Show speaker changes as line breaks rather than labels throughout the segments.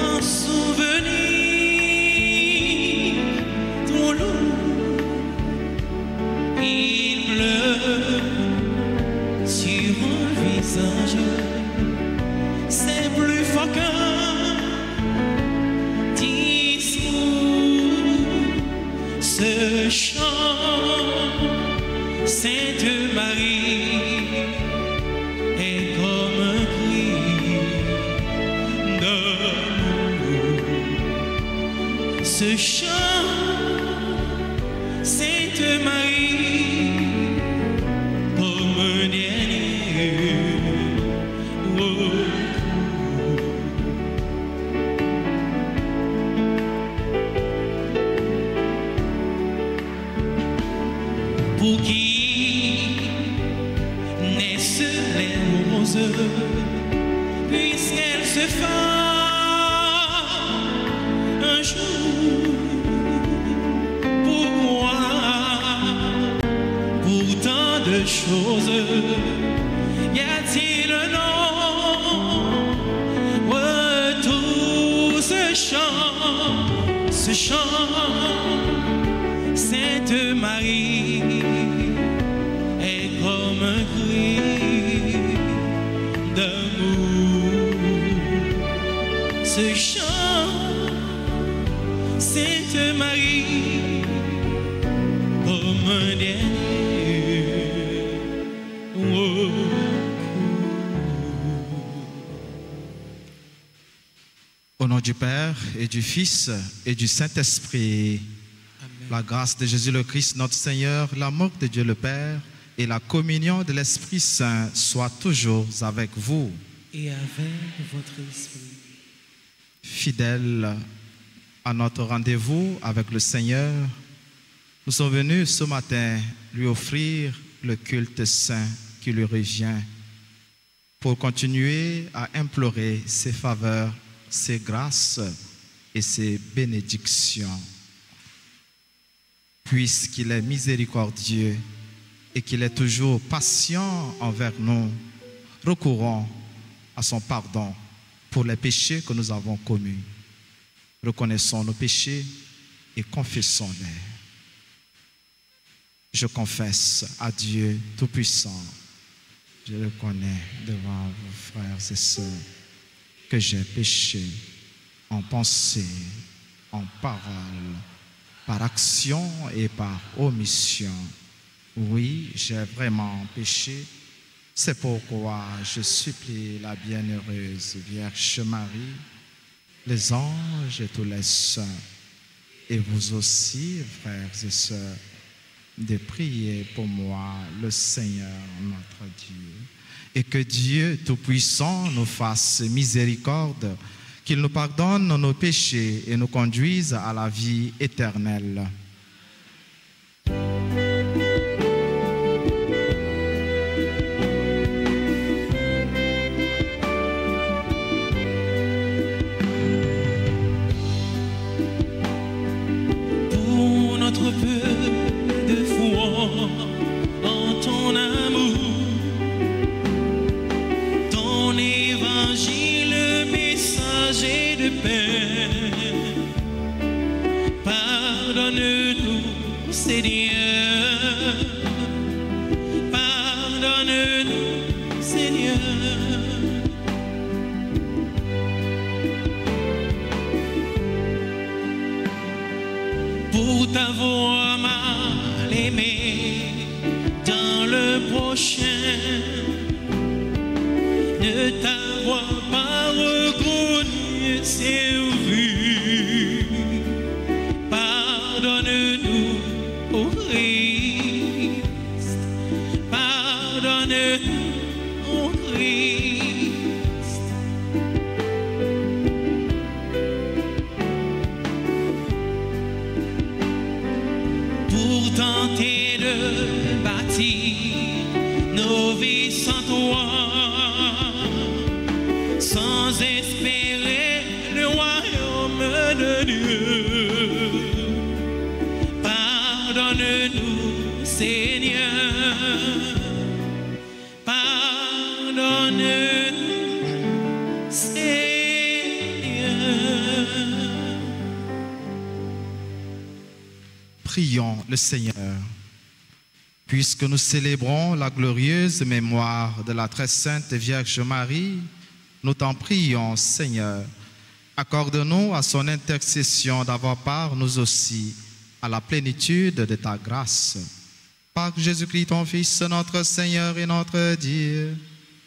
un souvenir trop lourd. Il pleut sur un visage, c'est plus fort qu'un discours. Ce chant, Sainte Marie, est comme un cri d'amour. Ce chant, Sainte Marie, comme un dernier recours. Pour qui naissent les roses, puisqu'elles se fanent un jour. Pourquoi, pour tant de choses, y a-t-il un nom? Retour ce chant, Sainte Marie, est comme un cri d'amour. Ce chant, Sainte Marie, comme un dernier recours.
Au nom du Père et du Fils et du Saint-Esprit, la grâce de Jésus le Christ, notre Seigneur, l'amour de Dieu le Père et la communion de l'Esprit Saint soient toujours avec vous.
Et avec votre esprit.
Fidèles à notre rendez-vous avec le Seigneur, nous sommes venus ce matin lui offrir le culte saint qui lui revient pour continuer à implorer ses faveurs, ses grâces et ses bénédictions. Puisqu'il est miséricordieux et qu'il est toujours patient envers nous, recourons à son pardon pour les péchés que nous avons commis. Reconnaissons nos péchés et confessons-les. Je confesse à Dieu Tout-Puissant, je le connais devant vos frères et sœurs, que j'ai péché en pensée, en parole, par action et par omission. Oui, j'ai vraiment péché. C'est pourquoi je supplie la bienheureuse Vierge Marie, les anges et tous les saints, et vous aussi, frères et sœurs, de prier pour moi, le Seigneur notre Dieu. Et que Dieu Tout-Puissant nous fasse miséricorde, qu'il nous pardonne nos péchés et nous conduise à la vie éternelle.
Pour notre peu de foi en ton amour, ton évangile, messager de paix, pardonne-nous, Seigneur, pardonne-nous, Seigneur. Pour t'avoir mal aimé dans le prochain, ne t'avoir pas reconnu, servi. Pardonne-nous, ô Christ, pardonne-nous, ô Christ. Pour tenter de bâtir nos vies sans toi, sans espérer le royaume de Dieu. Pardonne-nous, Seigneur, pardonne-nous, Seigneur.
prions le Seigneur. Puisque nous célébrons la glorieuse mémoire de la très sainte Vierge Marie, nous t'en prions, Seigneur. Accorde-nous à son intercession d'avoir part, nous aussi, à la plénitude de ta grâce. Par Jésus-Christ, ton Fils, notre Seigneur et notre Dieu,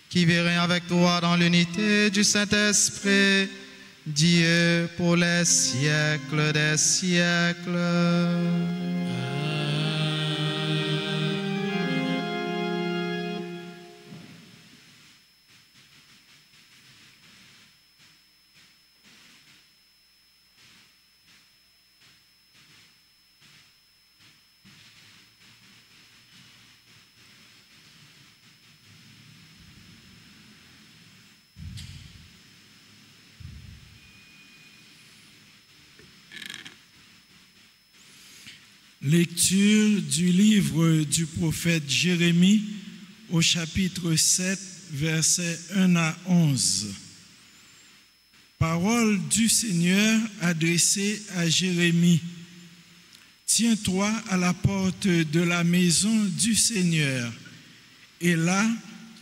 qui vit règne avec toi dans l'unité du Saint-Esprit, Dieu pour les siècles des siècles.
Lecture du livre du prophète Jérémie au chapitre 7, versets 1 à 11. Parole du Seigneur adressée à Jérémie. Tiens-toi à la porte de la maison du Seigneur, et là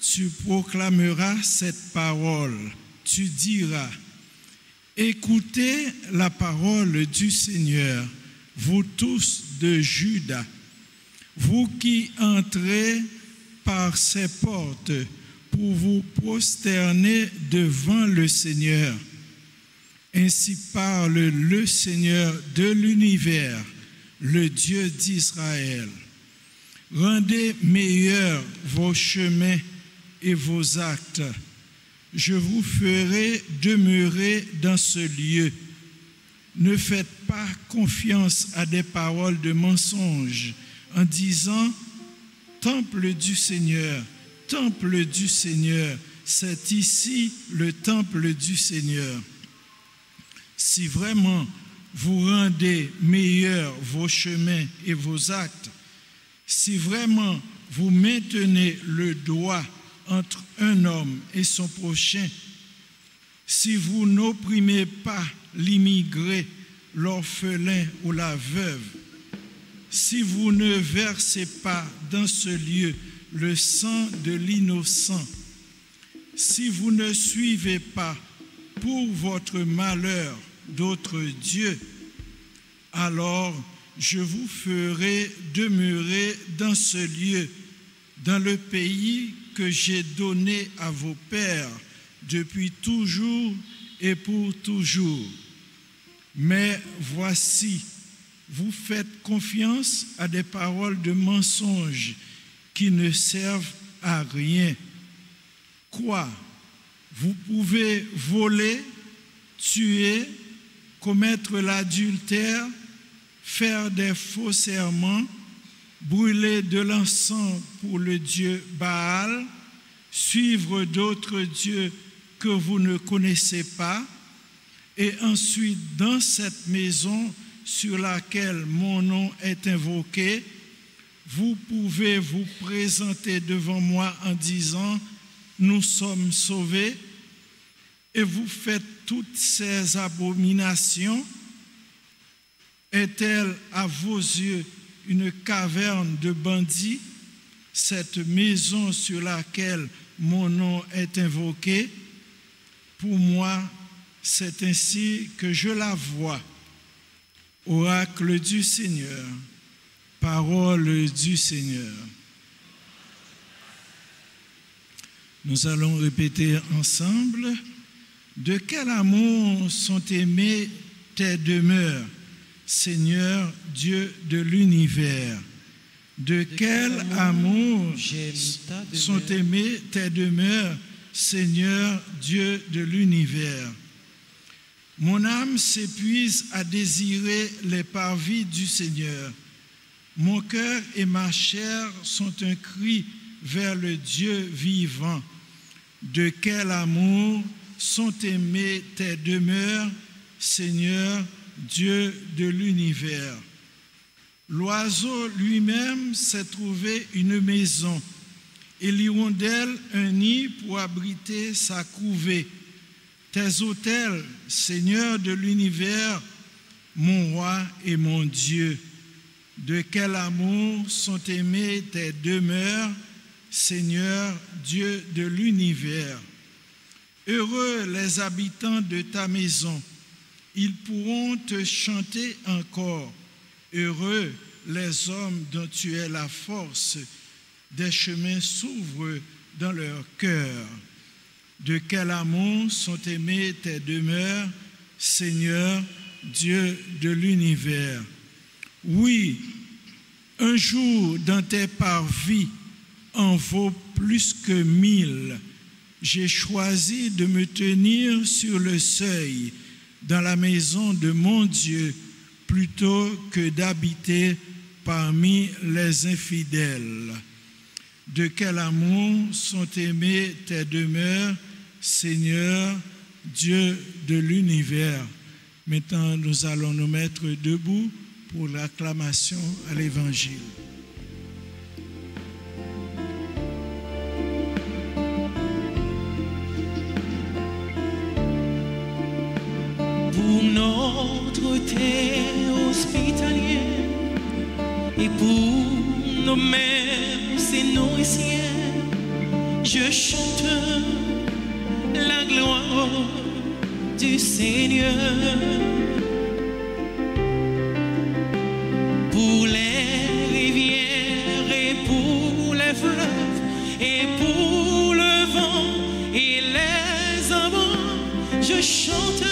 tu proclameras cette parole. Tu diras, écoutez la parole du Seigneur, vous tous de Juda, vous qui entrez par ces portes pour vous prosterner devant le Seigneur. Ainsi parle le Seigneur de l'univers, le Dieu d'Israël. Rendez meilleurs vos chemins et vos actes. Je vous ferai demeurer dans ce lieu. Ne faites pas confiance à des paroles de mensonge en disant « Temple du Seigneur, c'est ici le temple du Seigneur. » Si vraiment vous rendez meilleurs vos chemins et vos actes, si vraiment vous maintenez le droit entre un homme et son prochain, si vous n'opprimez pas l'immigré, l'orphelin ou la veuve, si vous ne versez pas dans ce lieu le sang de l'innocent, si vous ne suivez pas pour votre malheur d'autres dieux, alors je vous ferai demeurer dans ce lieu, dans le pays que j'ai donné à vos pères depuis toujours et pour toujours. Mais voici, vous faites confiance à des paroles de mensonges qui ne servent à rien. Quoi? Vous pouvez voler, tuer, commettre l'adultère, faire des faux serments, brûler de l'encens pour le dieu Baal, suivre d'autres dieux que vous ne connaissez pas, et ensuite dans cette maison sur laquelle mon nom est invoqué, vous pouvez vous présenter devant moi en disant « Nous sommes sauvés » et vous faites toutes ces abominations. Est-elle à vos yeux une caverne de bandits, cette maison sur laquelle mon nom est invoqué? Pour moi, c'est ainsi que je la vois. Oracle du Seigneur, parole du Seigneur. Nous allons répéter ensemble. De quel amour sont aimées tes demeures, Seigneur Dieu de l'univers? De quel amour sont aimées tes demeures, Seigneur Dieu de l'univers? Mon âme s'épuise à désirer les parvis du Seigneur. Mon cœur et ma chair sont un cri vers le Dieu vivant. De quel amour sont aimées tes demeures, Seigneur Dieu de l'univers. L'oiseau lui-même s'est trouvé une maison, et l'hirondelle un nid pour abriter sa couvée. Tes autels, Seigneur de l'univers, mon roi et mon Dieu. De quel amour sont aimées tes demeures, Seigneur, Dieu de l'univers. Heureux les habitants de ta maison, ils pourront te chanter encore. Heureux les hommes dont tu es la force, des chemins s'ouvrent dans leur cœur. De quel amour sont aimées tes demeures, Seigneur, Dieu de l'univers. Oui, un jour dans tes parvis en vaut plus que 1000. J'ai choisi de me tenir sur le seuil dans la maison de mon Dieu plutôt que d'habiter parmi les infidèles. De quel amour sont aimées tes demeures, Seigneur, Dieu de l'univers. Maintenant, nous allons nous mettre debout pour l'acclamation à l'Évangile.
Pour notre terre hospitalière et pour nos mères et nourricières, je chante la gloire du Seigneur. Pour les rivières et pour les fleuves et pour le vent et les amants, je chante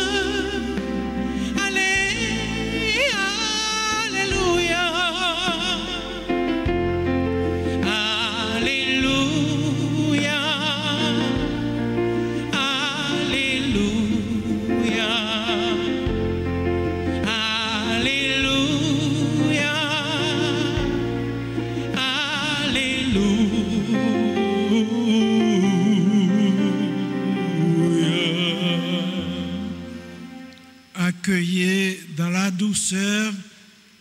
Accueillez dans la douceur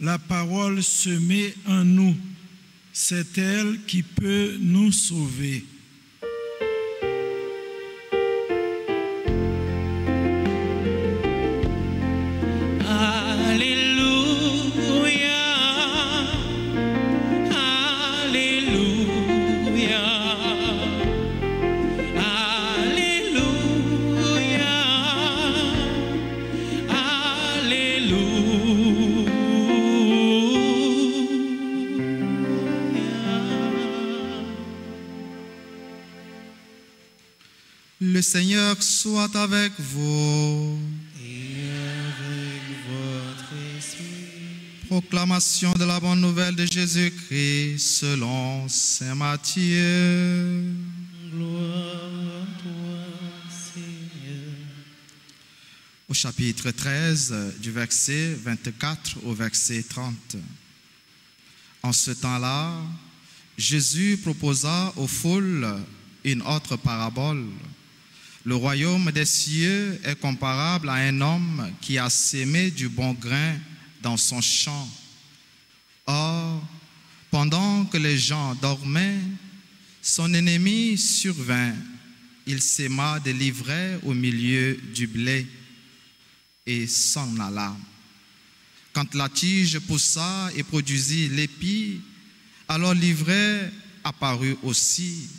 la parole semée en nous. C'est elle qui peut nous sauver.
Le Seigneur soit avec vous.
et avec votre esprit.
Proclamation de la bonne nouvelle de Jésus-Christ selon saint Matthieu.
Gloire à toi, Seigneur.
Au chapitre 13, du verset 24 au verset 30. En ce temps-là, Jésus proposa aux foules une autre parabole. Le royaume des cieux est comparable à un homme qui a sémé du bon grain dans son champ. Or, pendant que les gens dormaient, son ennemi survint. Il séma des livrets au milieu du blé et s'en alla. Quand la tige poussa et produisit l'épi, alors l'ivraie apparut aussi.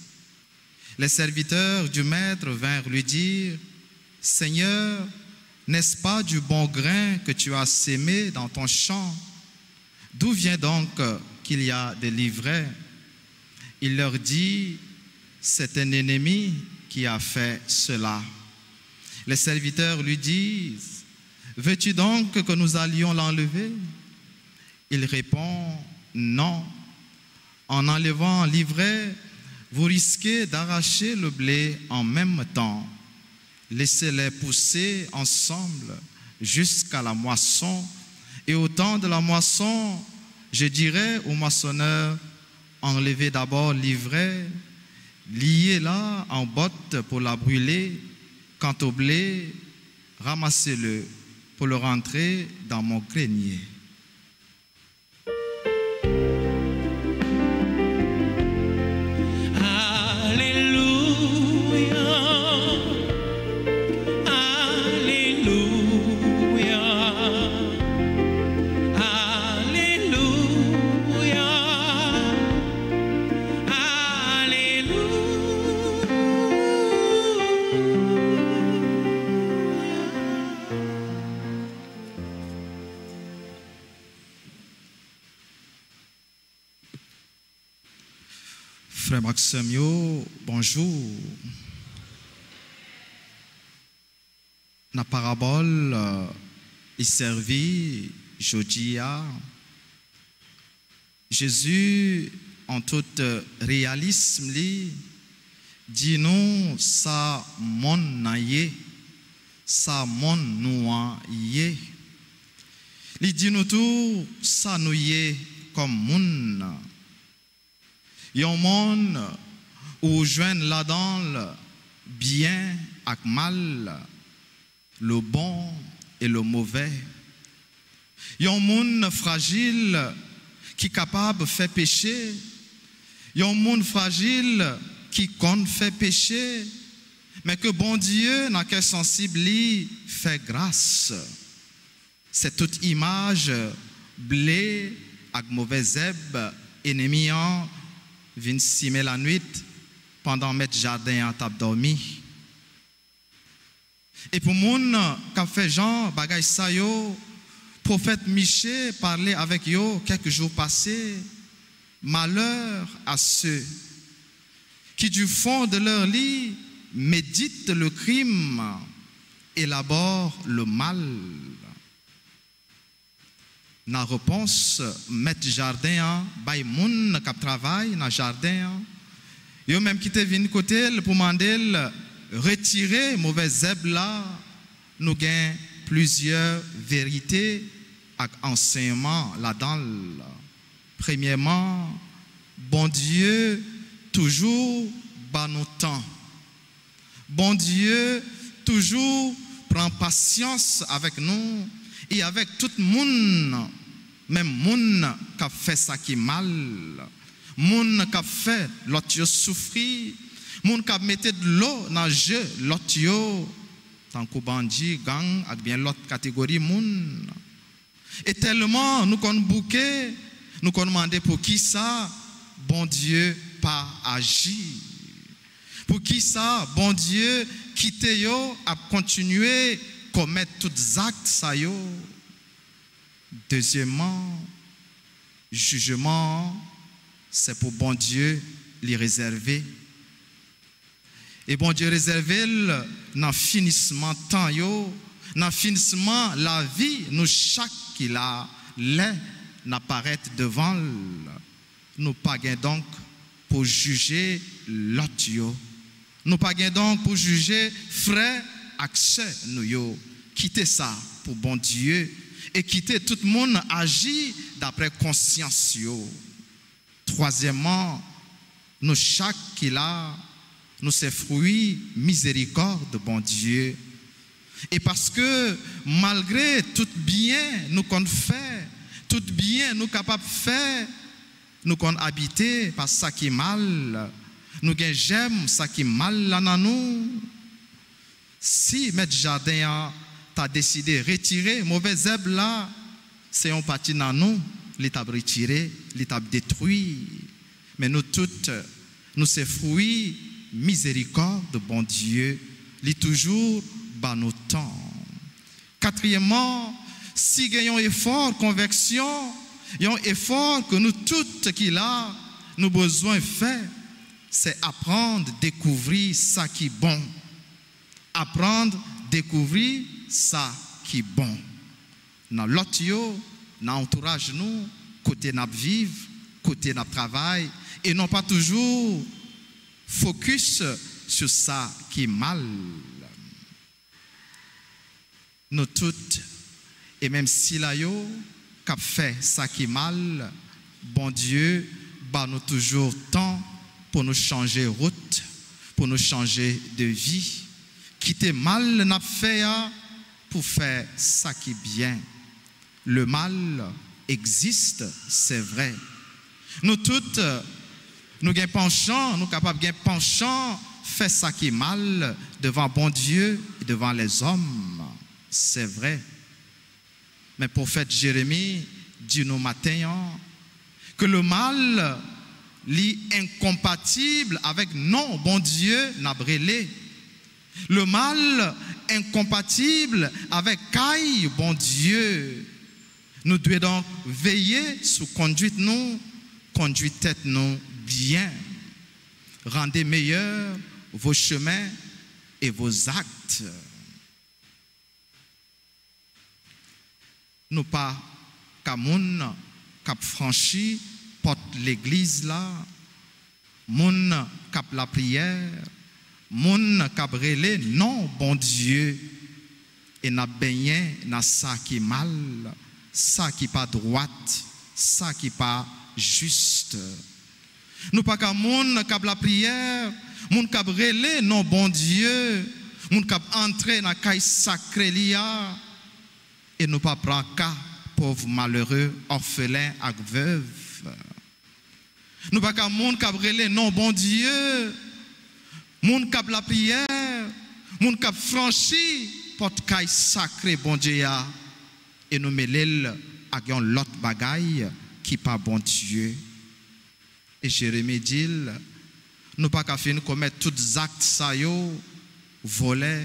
Les serviteurs du maître vinrent lui dire: Seigneur, n'est-ce pas du bon grain que tu as sémé dans ton champ? D'où vient donc qu'il y a des livrets? Il leur dit: c'est un ennemi qui a fait cela. Les serviteurs lui disent: veux-tu donc que nous allions l'enlever? Il répond: non. En enlevant l'ivraie, vous risquez d'arracher le blé en même temps. Laissez-les pousser ensemble jusqu'à la moisson. Et au temps de la moisson, je dirai aux moissonneurs: enlevez d'abord l'ivraie, liez-la en botte pour la brûler. Quant au blé, ramassez-le pour le rentrer dans mon grenier.
Alléluia, Alléluia,
frère Maxime, bonjour. La parabole est servie jeudi. Jésus, en tout réalisme, dit nous ça mon naïe, ça mon noyé. Il dit nous tout ça nous y comme moun. Yon monde où joignent là-dedans le bien et mal, le bon et le mauvais. Yon monde fragile qui est capable de faire pécher. Yon monde fragile qui compte faire pécher, mais que bon Dieu n'a qu'un sensible fait grâce. C'est toute image blé avec mauvaise herbe ennemi vient simer la nuit pendant mettre jardin en table dormi. Et pour moun qui a fait Jean bagay sa yo, prophète Michée parlait avec yo quelques jours passés. Malheur à ceux qui du fond de leur lit méditent le crime, élaborent le mal. Na réponse, mettre jardin, bay moun qui travaille dans jardin, yo même qui te vinn côté pour demander retirer mauvaise herbe là, nous gain plusieurs vérités et enseignements là-dedans. Premièrement, bon Dieu toujours bat nos temps. Bon Dieu toujours prend patience avec nous et avec tout le monde, même monde qui a fait ça qui est mal, monde qui a fait l'autre souffrir, monde qui a mis de l'eau dans le jeu, l'autre tant que bandit, gang, avec bien l'autre catégorie monde. Et tellement nous qu'on bouquet, nous qu'on demandé pour qui ça, bon Dieu pas agi. Pour qui ça, bon Dieu quitte yo à continuer commettre tous les actes ça yo. Deuxièmement, jugement, c'est pour bon Dieu les réserver. Et bon Dieu réservé dans finissement temps yo, dans finissement la vie, nous chaque qui l'a n'apparaît devant nous pas donc pour juger l'autre yo. Nous pas donc pour juger frère accès nous yo. Quittez ça pour bon Dieu et quitter tout le monde agit d'après conscience yo. Troisièmement, nous chaque qui là nous c'est fruit miséricorde de bon Dieu. Et parce que malgré tout bien nous qu'on fait, tout bien nous capables de faire, nous qu'on habiter par ça qui est mal, nous j'aime ça qui est mal là dans nous. Si maître jardin t'a décidé de retirer mauvaise herbe là, c'est un parti dans nous, l'état retiré, l'état détruit. Mais nous toutes, nous c'est fruits miséricorde de bon Dieu, li toujours bas nos temps. Quatrièmement, si gagnons effort, conviction, un effort que nous toutes qui là, nous besoin faire, c'est apprendre, découvrir ça qui est bon. Apprendre, découvrir ça qui est bon. Dans l'autre yo, dans l'entourage nous, côté n'a vivre, côté n'a travail, et non pas toujours focus sur ça qui est mal. Nous toutes, et même si là yo, qu'a fait ça qui est mal, bon Dieu, bah nous toujours temps pour nous changer route, pour nous changer de vie. Quitter mal n'a fait pour faire ça qui est bien. Le mal existe, c'est vrai. Nous toutes, nous avons penchant, nous capables de penchant, faire ça qui est mal devant bon Dieu et devant les hommes. C'est vrai. Mais prophète Jérémie dit nous matin que le mal est incompatible avec non bon Dieu n'a brûlé. Le mal incompatible avec caille bon Dieu. Nous devons donc veiller sur conduite nous, conduite tête nous bien. rendez meilleurs vos chemins et vos actes. Nous pas qu'à moun cap franchi porte l'église là, moun cap la prière, moun cap relé non bon Dieu et n'a baigné dans ça qui mal, ça qui pas droite, ça qui pas juste. Nous pas qu'à moun cap la prière, moun cap relé non bon Dieu, moun cap entrer dans caille sacré lia et nous pas prendre cas pauvres malheureux orphelins ak veuves. Nous pas qu'à moun cap relé non bon Dieu, moun cap la prière, moun cap franchi porte caille sacré bon Dieu et nous mêler avec un l'autre bagaille qui pas bon Dieu. Et Jérémie dit, nous pas qu'à finir commettre tous les actes ça yo, voler,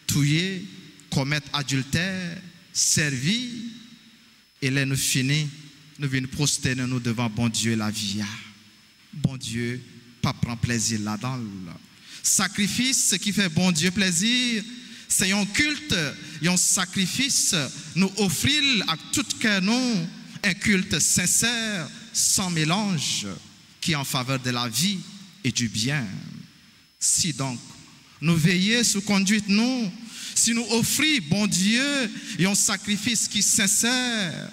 tuer, commettre adultère, servir, et là nous finissons, nous venons prosterner nous devant bon Dieu la vie. Bon Dieu, pas prendre plaisir là-dedans. Sacrifice qui fait bon Dieu plaisir, c'est un culte, un sacrifice, nous offrir à tout cœur nous un culte sincère, sans mélange, qui est en faveur de la vie et du bien. Si donc, nous veillons sur conduite nous, si nous offrons, bon Dieu, un sacrifice qui est sincère,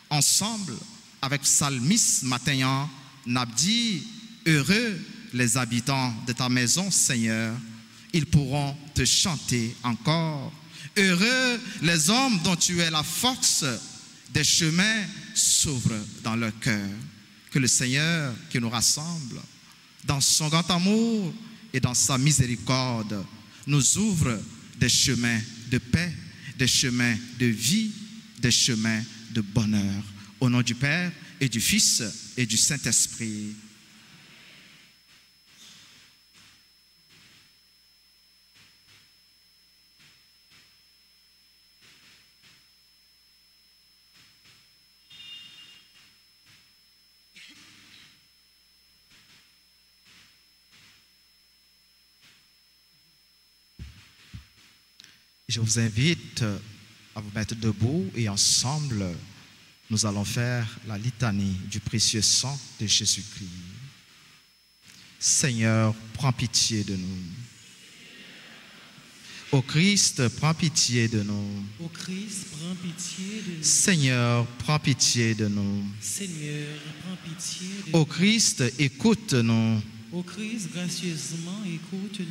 ensemble, avec psalmiste matin, n'a dit, heureux les habitants de ta maison, Seigneur, ils pourront te chanter encore. Heureux les hommes dont tu es la force, des chemins s'ouvrent dans leur cœur. Que le Seigneur qui nous rassemble, dans son grand amour et dans sa miséricorde, nous ouvre des chemins de paix, des chemins de vie, des chemins de bonheur. Au nom du Père et du Fils et du Saint-Esprit. Je vous invite à vous mettre debout et ensemble, nous allons faire la litanie du précieux sang de Jésus-Christ. Seigneur, prends pitié de nous. Ô Christ, prends pitié de nous.
Ô Christ, prends pitié de nous.
Seigneur, prends pitié de nous.
Seigneur, prends pitié de nous.
Ô Christ, écoute-nous.
Ô Christ, gracieusement écoute-nous.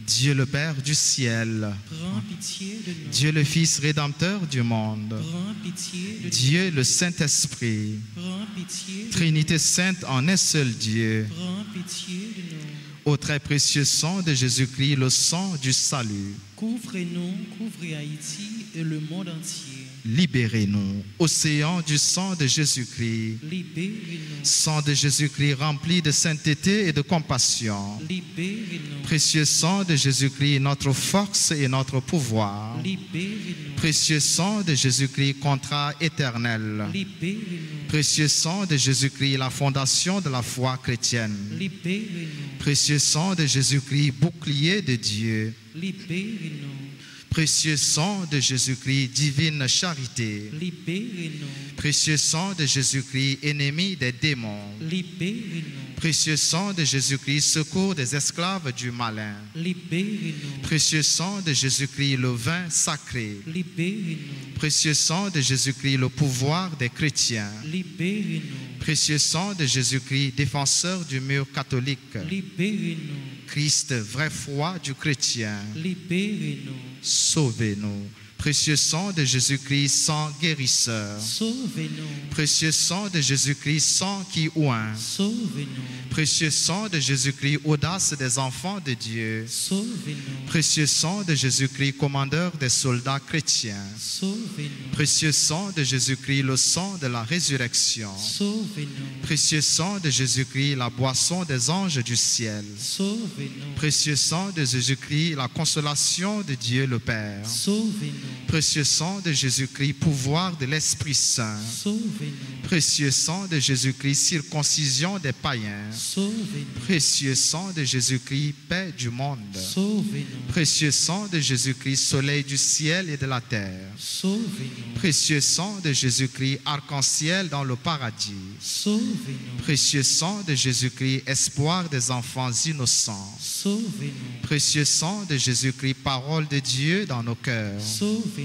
Dieu le Père du ciel,
Prends pitié de nous.
Dieu le Fils rédempteur du monde,
Prends pitié de nous.
Dieu le Saint-Esprit,
Prends pitié de
Trinité sainte en un seul Dieu,
nous. Prends pitié de nous.
au très précieux sang de Jésus-Christ, le sang du salut.
Couvrez-nous, couvrez Haïti et le monde entier.
Libérez-nous, océan du sang de Jésus-Christ,
Libérez-nous.
sang de Jésus-Christ rempli de sainteté et de compassion.
Libérez-nous.
Précieux sang de Jésus-Christ, notre force et notre pouvoir.
Libérez-nous.
Précieux sang de Jésus-Christ, contrat éternel.
Libérez-nous.
Précieux sang de Jésus-Christ, la fondation de la foi chrétienne.
Libérez-nous.
Précieux sang de Jésus-Christ, bouclier de Dieu.
Libérez-nous.
Précieux sang de Jésus-Christ, divine charité.
Libérez-nous.
Précieux sang de Jésus-Christ, ennemi des démons.
Libérez-nous.
Précieux sang de Jésus-Christ, secours des esclaves du malin.
Libérez-nous.
Précieux sang de Jésus-Christ, le vin sacré.
Libérez-nous.
Précieux sang de Jésus-Christ, le pouvoir des chrétiens.
Libérez-nous.
Précieux sang de Jésus-Christ, défenseur du mur catholique.
Libérez-nous.
Christ, vraie foi du chrétien.
Libérez-nous.
Sauvez-nous. Précieux sang de Jésus-Christ, sang guérisseur.
Sauvez-nous.
Précieux sang de Jésus-Christ, sang qui oint.
Sauvez-nous.
Précieux sang de Jésus-Christ, audace des enfants de Dieu.
Sauvez-nous.
Précieux sang de Jésus-Christ, commandeur des soldats chrétiens.
Sauvez-nous.
Précieux sang de Jésus-Christ, le sang de la résurrection.
Sauvez-nous.
Précieux sang de Jésus-Christ, la boisson des anges du ciel.
Sauvez-nous.
Précieux sang de Jésus-Christ, la consolation de Dieu le Père.
Sauvez-nous.
Précieux sang de Jésus-Christ, pouvoir de l'Esprit Saint.
Sauvez-nous.
Précieux sang de Jésus-Christ, circoncision des païens.
Sauvez-nous.
Précieux sang de Jésus-Christ, paix du monde.
Sauvez-nous.
Précieux sang de Jésus-Christ, soleil du ciel et de la terre.
Sauvez-nous.
Précieux sang de Jésus-Christ, arc-en-ciel dans le paradis.
Sauvez-nous.
Précieux sang de Jésus-Christ, espoir des enfants innocents.
Sauvez-nous.
Précieux sang de Jésus-Christ, parole de Dieu dans nos cœurs.
Sauvez-nous.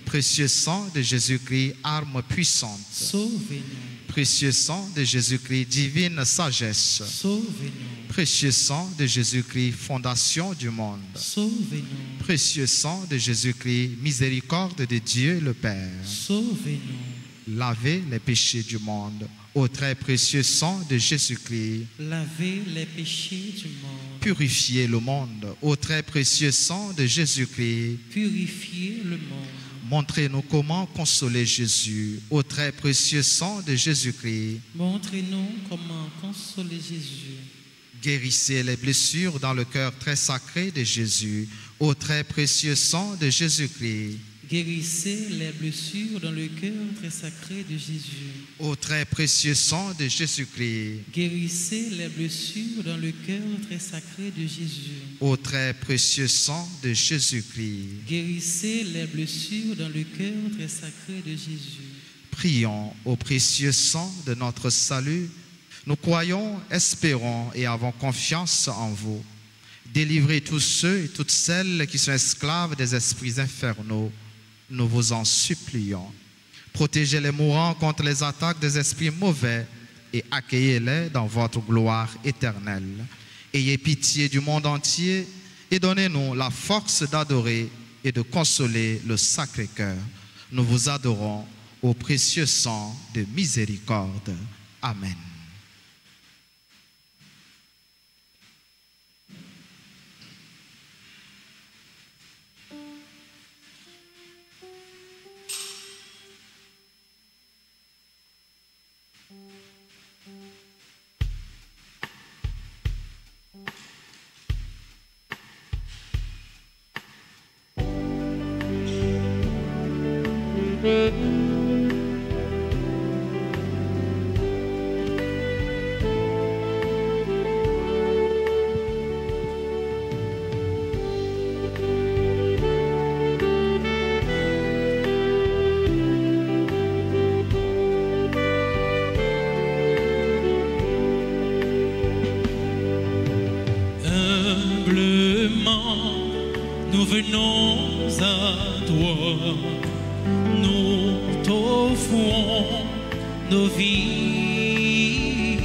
Précieux sang de Jésus-Christ, arme puissante.
Sauvez-nous.
Précieux sang de Jésus-Christ, divine sagesse.
Sauvez-nous.
Précieux sang de Jésus-Christ, fondation du monde.
Sauvez-nous.
Précieux sang de Jésus-Christ, miséricorde de Dieu le Père.
Sauvez-nous.
Lavez les péchés du monde au très précieux sang de Jésus-Christ.
Lavez les péchés du monde.
Purifiez le monde au très précieux sang de Jésus-Christ.
Purifiez le monde.
Montrez-nous comment consoler Jésus au très précieux sang de Jésus-Christ.
Montrez-nous comment consoler Jésus.
Guérissez les blessures dans le cœur très sacré de Jésus au très précieux sang de Jésus-Christ.
Guérissez les blessures dans le cœur très sacré de Jésus.
Au très précieux sang de Jésus-Christ.
Guérissez les blessures dans le cœur très sacré de Jésus.
Au très précieux sang de Jésus-Christ.
Guérissez les blessures dans le cœur très sacré de Jésus.
Prions au précieux sang de notre salut. Nous croyons, espérons et avons confiance en vous. Délivrez tous ceux et toutes celles qui sont esclaves des esprits infernaux. Nous vous en supplions. Protégez les mourants contre les attaques des esprits mauvais et accueillez-les dans votre gloire éternelle. Ayez pitié du monde entier et donnez-nous la force d'adorer et de consoler le Sacré-Cœur. Nous vous adorons au précieux sang de miséricorde. Amen.
Nous venons à toi, nous t'offrons nos vies,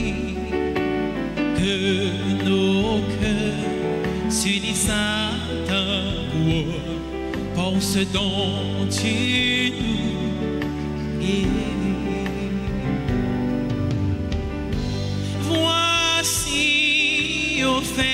que nos cœurs s'unissent à ta voix, par ce dont tu nous guéris. Voici au fait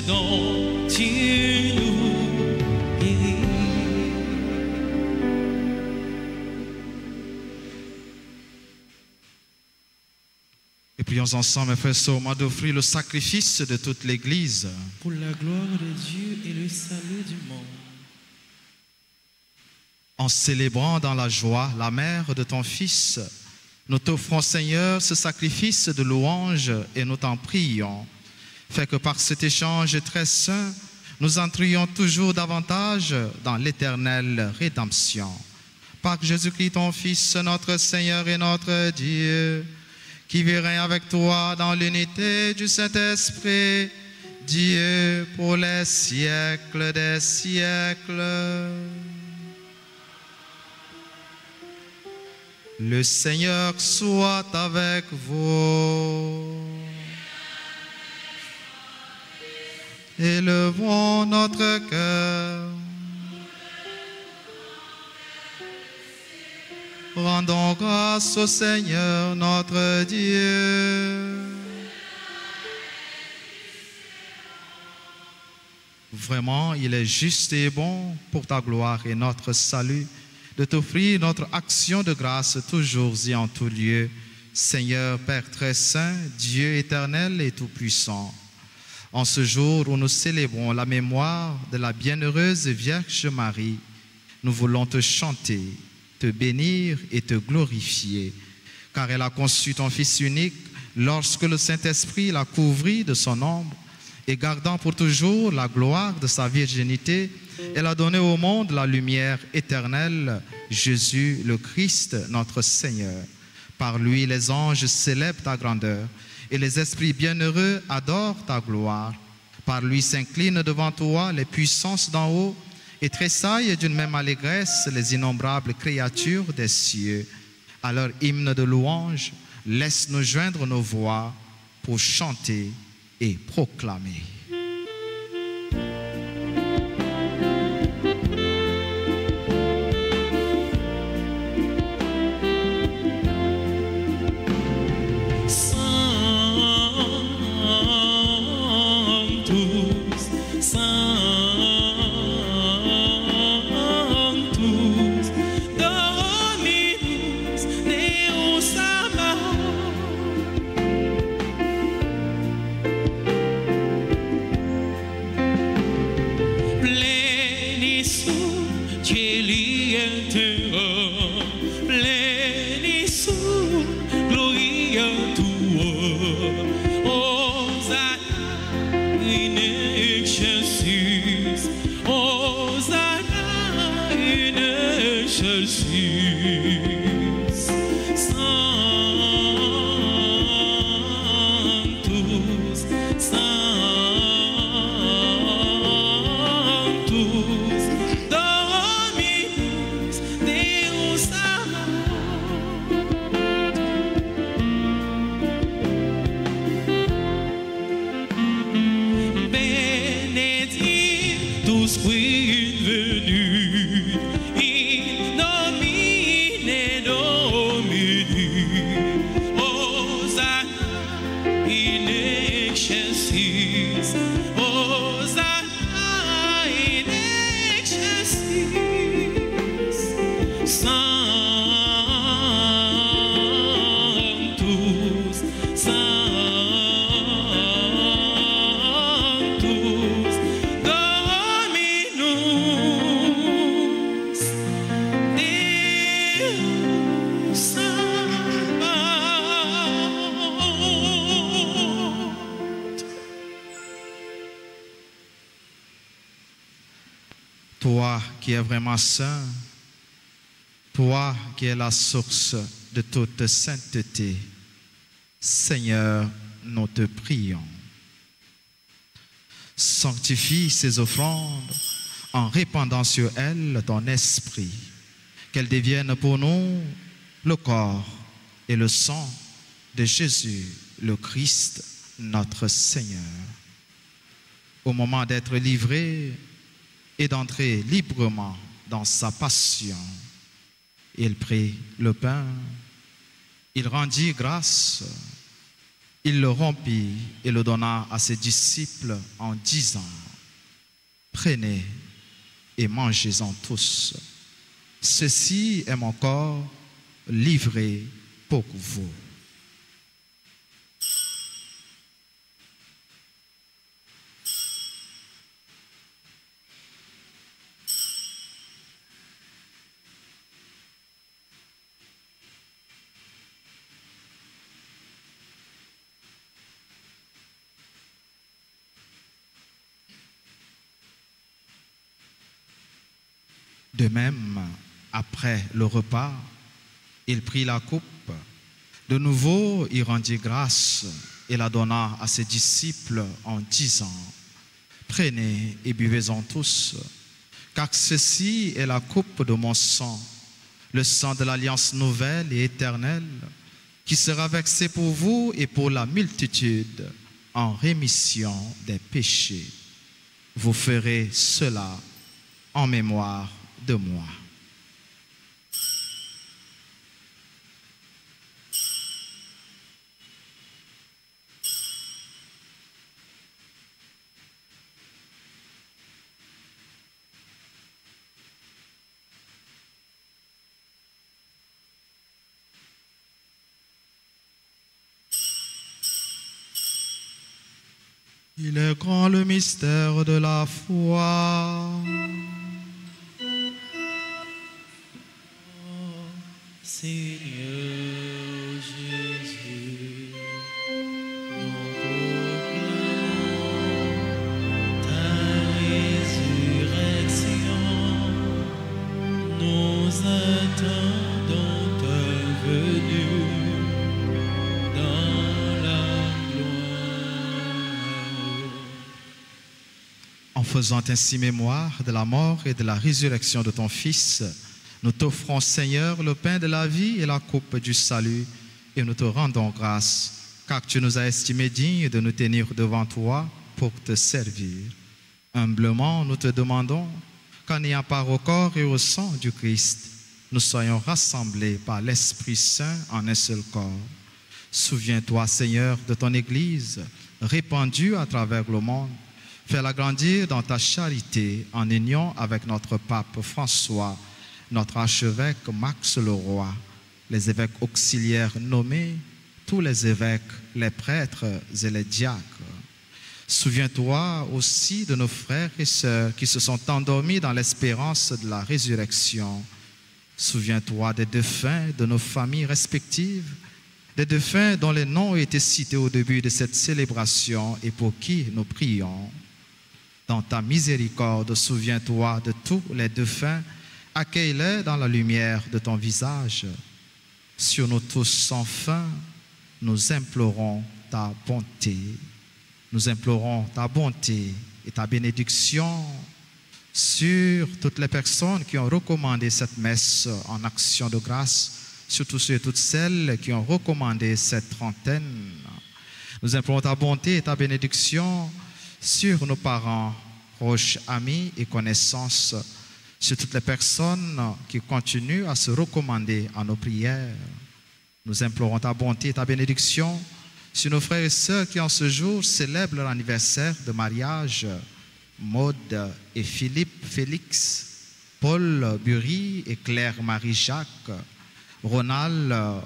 dont tu nous guéris.
Et puis Prions ensemble, mes frères et sœurs, au moment d'offrir le sacrifice de toute l'Église.
Pour la gloire de Dieu et le salut du monde.
En célébrant dans la joie la mère de ton Fils, nous t'offrons, Seigneur, ce sacrifice de louange et nous t'en prions. Fais que par cet échange très saint, nous entrions toujours davantage dans l'éternelle rédemption. Par Jésus-Christ, ton Fils, notre Seigneur et notre Dieu, qui vit règne avec toi dans l'unité du Saint-Esprit, Dieu pour les siècles des siècles. Le Seigneur soit avec vous. Élevons notre cœur. Rendons grâce au Seigneur notre Dieu. Vraiment, il est juste et bon pour ta gloire et notre salut de t'offrir notre action de grâce toujours et en tout lieu. Seigneur, Père très saint, Dieu éternel et tout-puissant, en ce jour où nous célébrons la mémoire de la bienheureuse Vierge Marie, nous voulons te chanter, te bénir et te glorifier, car elle a conçu ton Fils unique lorsque le Saint-Esprit l'a couvri de son ombre, et gardant pour toujours la gloire de sa virginité, elle a donné au monde la lumière éternelle, Jésus le Christ, notre Seigneur. Par lui, les anges célèbrent ta grandeur, et les esprits bienheureux adorent ta gloire. Par lui s'inclinent devant toi les puissances d'en haut, et tressaillent d'une même allégresse les innombrables créatures des cieux. À leur hymne de louange, laisse-nous joindre nos voix pour chanter et proclamer. Toi qui es vraiment saint, toi qui es la source de toute sainteté, Seigneur, nous te prions. Sanctifie ces offrandes en répandant sur elles ton esprit, qu'elles deviennent pour nous le corps et le sang de Jésus, le Christ, notre Seigneur. Au moment d'être livré et d'entrer librement dans sa passion, il prit le pain, il rendit grâce, il le rompit et le donna à ses disciples en disant: prenez et mangez-en tous. Ceci est mon corps livré pour vous. De même, après le repas, il prit la coupe. De nouveau, il rendit grâce et la donna à ses disciples en disant, « Prenez et buvez-en tous, car ceci est la coupe de mon sang, le sang de l'alliance nouvelle et éternelle, qui sera versé pour vous et pour la multitude en rémission des péchés. Vous ferez cela en mémoire de moi. » Il est grand le mystère de la foi.
Seigneur Jésus, nous proclamons ta résurrection. Nous attendons ta venue dans la gloire.
En faisant ainsi mémoire de la mort et de la résurrection de ton Fils, nous t'offrons, Seigneur, le pain de la vie et la coupe du salut, et nous te rendons grâce, car tu nous as estimés dignes de nous tenir devant toi pour te servir. Humblement, nous te demandons qu'en ayant part au corps et au sang du Christ, nous soyons rassemblés par l'Esprit Saint en un seul corps. Souviens-toi, Seigneur, de ton Église, répandue à travers le monde. Fais-la grandir dans ta charité en union avec notre pape François, notre archevêque Max Leroy, les évêques auxiliaires nommés, tous les évêques, les prêtres et les diacres. Souviens-toi aussi de nos frères et sœurs qui se sont endormis dans l'espérance de la résurrection. Souviens-toi des défunts de nos familles respectives, des défunts dont les noms ont été cités au début de cette célébration et pour qui nous prions. Dans ta miséricorde, souviens-toi de tous les défunts. Accueille-les dans la lumière de ton visage. Sur nous tous sans fin, nous implorons ta bonté. Nous implorons ta bonté et ta bénédiction sur toutes les personnes qui ont recommandé cette messe en action de grâce, sur tous ceux et toutes celles qui ont recommandé cette trentaine. Nous implorons ta bonté et ta bénédiction sur nos parents, proches, amis et connaissances, sur toutes les personnes qui continuent à se recommander à nos prières. Nous implorons ta bonté et ta bénédiction sur nos frères et sœurs qui en ce jour célèbrent leur anniversaire de mariage, Maude et Philippe Félix, Paul Bury et Claire Marie-Jacques, Ronald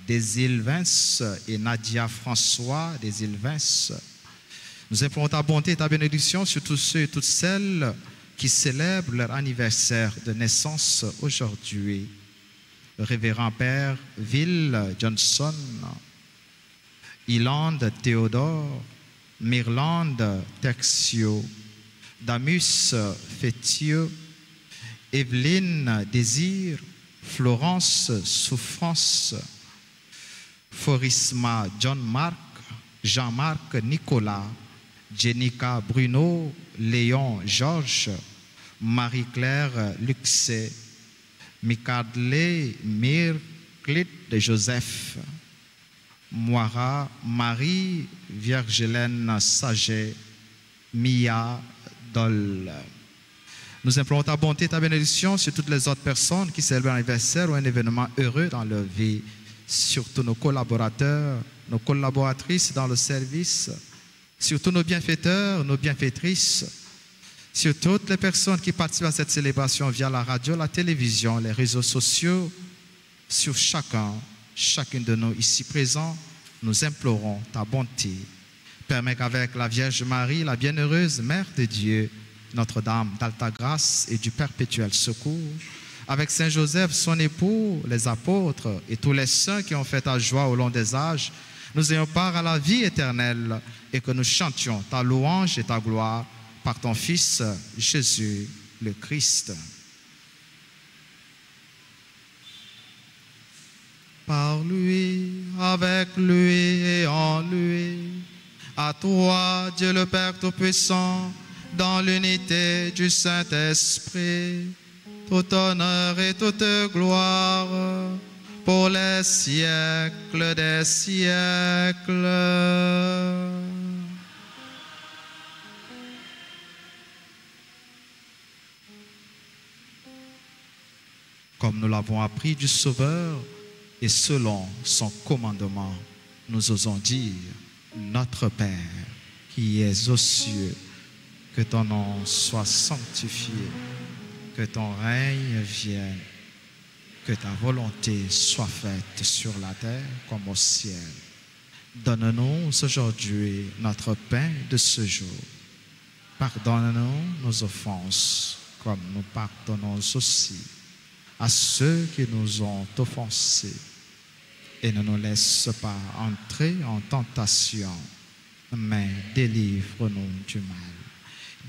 des Îles-Vinces et Nadia François des Îles-Vinces. Nous implorons ta bonté et ta bénédiction sur tous ceux et toutes celles qui célèbrent leur anniversaire de naissance aujourd'hui. Le révérend Père Will Johnson, Ilande Théodore, Myrlande Tertio, Damus Fétieux, Evelyne Désir, Florence Souffrance, Forisma John-Marc, Jean-Marc Nicolas, Jenica Bruno, Léon Georges, Marie-Claire Luxet, Mikadle Mirclit de Joseph, Moira Marie, Viergelène Saget, Mia Dol. Nous implorons ta bonté et ta bénédiction sur toutes les autres personnes qui célèbrent un anniversaire ou un événement heureux dans leur vie, surtout nos collaborateurs, nos collaboratrices dans le service, sur tous nos bienfaiteurs, nos bienfaitrices, sur toutes les personnes qui participent à cette célébration via la radio, la télévision, les réseaux sociaux, sur chacune de nous ici présents, nous implorons ta bonté. Permets qu'avec la Vierge Marie, la bienheureuse Mère de Dieu, Notre-Dame d'Alta Grâce et du Perpétuel Secours, avec Saint Joseph, son époux, les apôtres et tous les saints qui ont fait ta joie au long des âges, nous ayons part à la vie éternelle et que nous chantions ta louange et ta gloire par ton Fils Jésus le Christ. avec lui et en lui. À toi, Dieu le Père Tout-Puissant, dans l'unité du Saint-Esprit, tout honneur et toute gloire pour les siècles des siècles. Comme nous l'avons appris du Sauveur et selon son commandement, nous osons dire: Notre Père qui es aux cieux, que ton nom soit sanctifié, que ton règne vienne, que ta volonté soit faite sur la terre comme au ciel. Donne-nous aujourd'hui notre pain de ce jour. Pardonne-nous nos offenses, comme nous pardonnons aussi à ceux qui nous ont offensés. Et ne nous laisse pas entrer en tentation, mais délivre-nous du mal.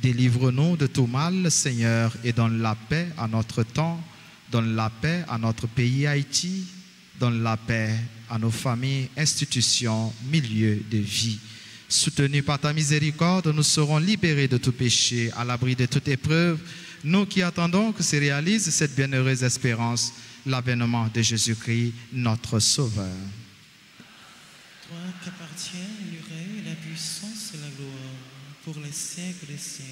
Délivre-nous de tout mal, Seigneur, et donne la paix à notre temps, donne la paix à notre pays Haïti, donne la paix à nos familles, institutions, milieux de vie. Soutenus par ta miséricorde, nous serons libérés de tout péché, à l'abri de toute épreuve, nous qui attendons que se réalise cette bienheureuse espérance, l'avènement de Jésus-Christ, notre Sauveur.
Toi qu'appartiennent le règne, la puissance et la gloire, pour les siècles des siècles.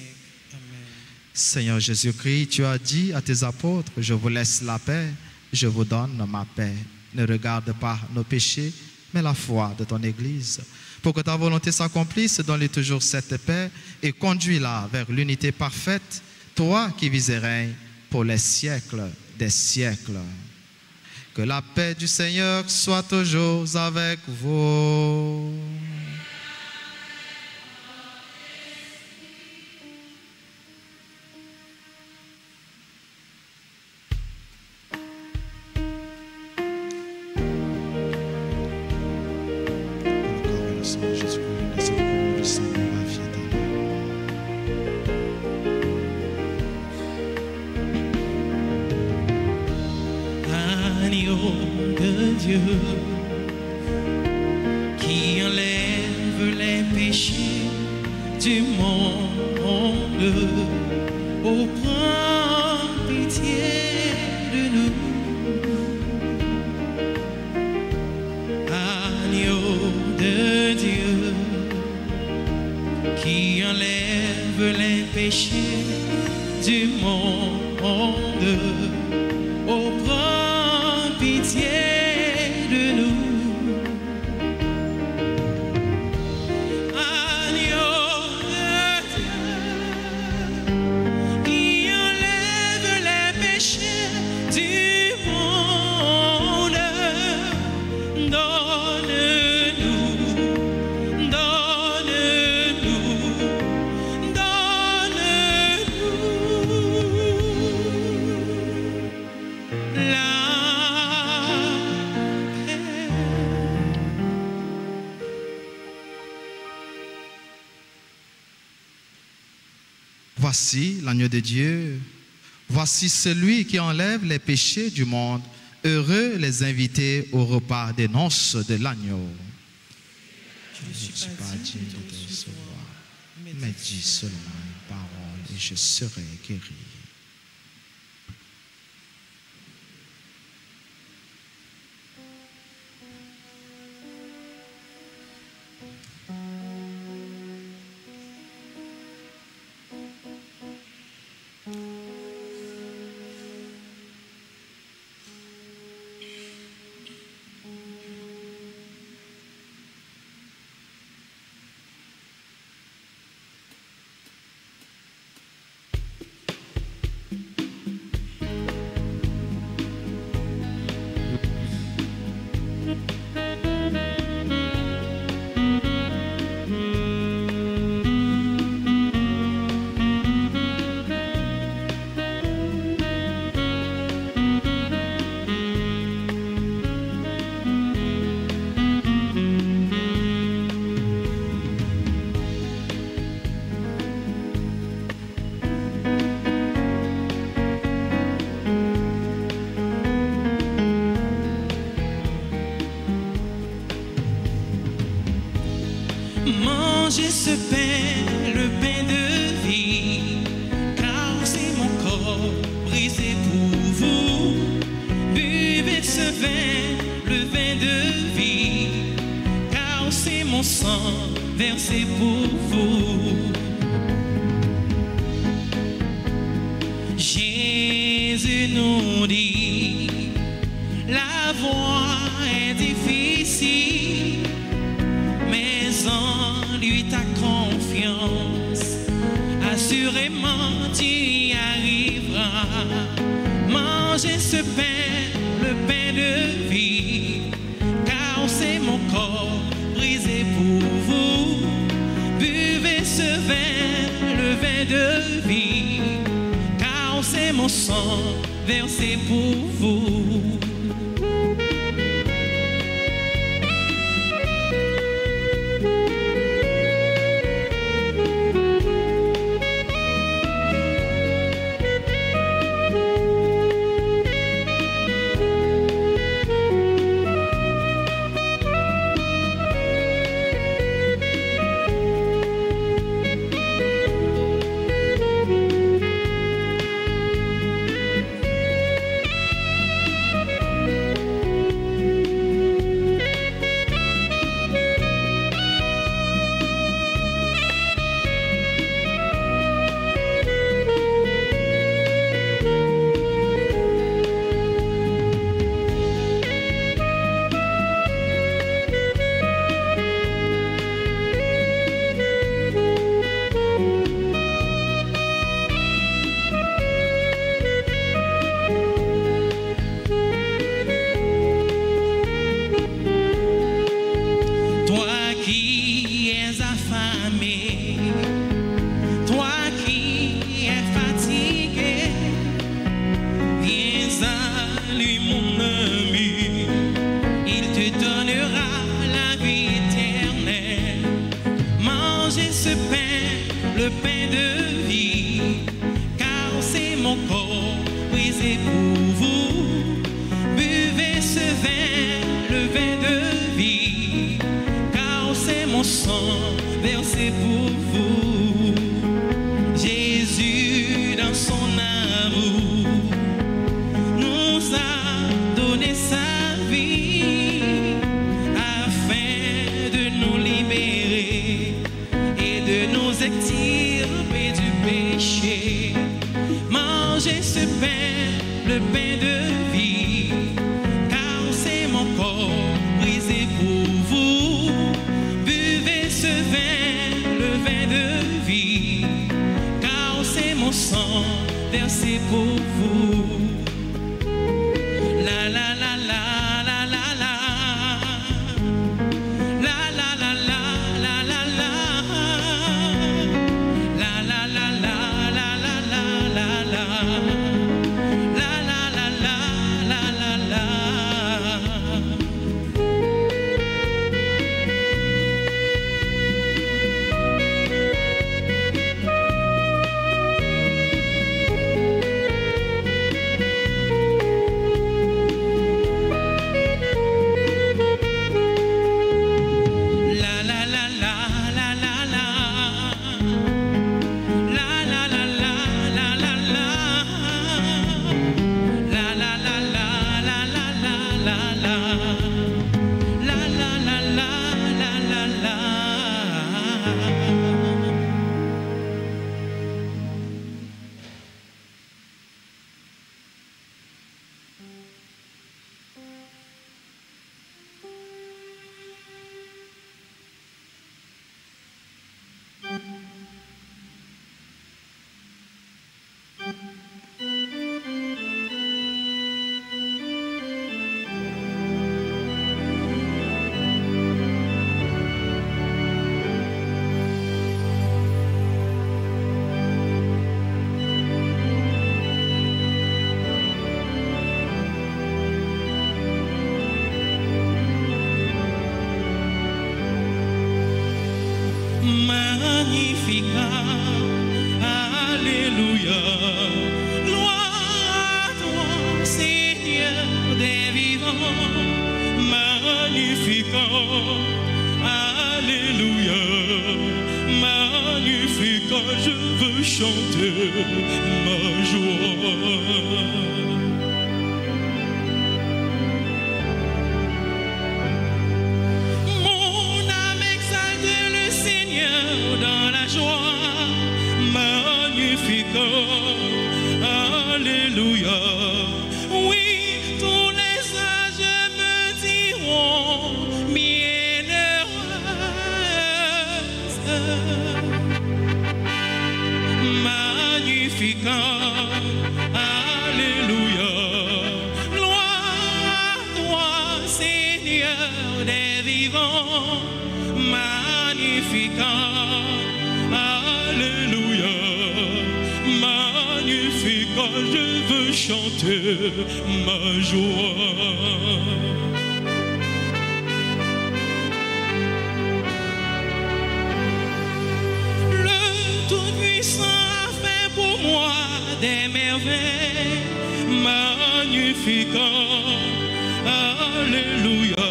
Amen.
Seigneur Jésus-Christ, tu as dit à tes apôtres: je vous laisse la paix, je vous donne ma paix. Ne regarde pas nos péchés, mais la foi de ton Église. Pour que ta volonté s'accomplisse, donne-lui toujours cette paix et conduis-la vers l'unité parfaite, toi qui vis et règnes pour les siècles des siècles. Que la paix du Seigneur soit toujours avec vous.
Qui enlève les péchés du monde, oh prends pitié de nous. Agneau de Dieu, qui enlève les péchés du monde, oh prends pitié de nous.
Voici l'agneau de Dieu, voici celui qui enlève les péchés du monde. Heureux les invités au repas des noces de l'agneau.
Je ne suis pas digne de te recevoir,
mais dis seulement une parole et je serai guéri.
Mangez ce pain, le pain de vie, car c'est mon corps brisé pour vous. Buvez ce vin, le vin de vie, car c'est mon sang versé pour vous. Jésus nous dit, la voie est difficile, mais en lui ta confiance, assurément tu y arriveras. Mangez ce pain, le pain de vie, car c'est mon corps brisé pour vous. Buvez ce vin, le vin de vie, car c'est mon sang versé pour vous. Alléluia, gloire à toi, Seigneur des vivants, magnificat, Alléluia. chanter ma joie. Mon âme exalte le Seigneur dans la joie, magnifique. Alléluia. Oui, tous les sages me diront bienheureuse. Magnificat. Alléluia. Gloire à toi, Seigneur des vivants. Magnificat. Alléluia. Magnificat, je veux chanter ma joie. Le Tout-Puissant a fait pour moi des merveilles. Magnificat. Alléluia.